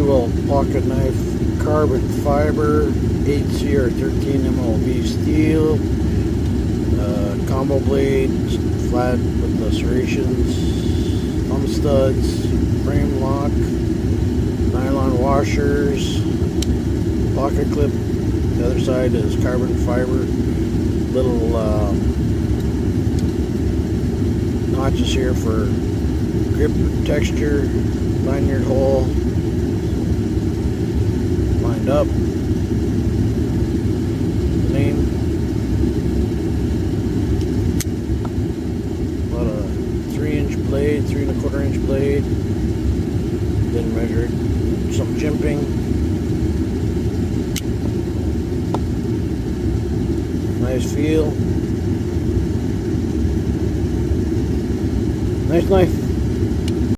dewalt pocket knife, carbon fiber, 8C or 13 MLV steel, combo blade, flat with the serrations, thumb studs, frame lock, nylon washers, pocket clip. The other side is carbon fiber, little notches here for grip texture, lanyard hole, lined up, name, about a 3-inch blade, 3¼ inch blade, then measured some jimping, nice feel, nice knife.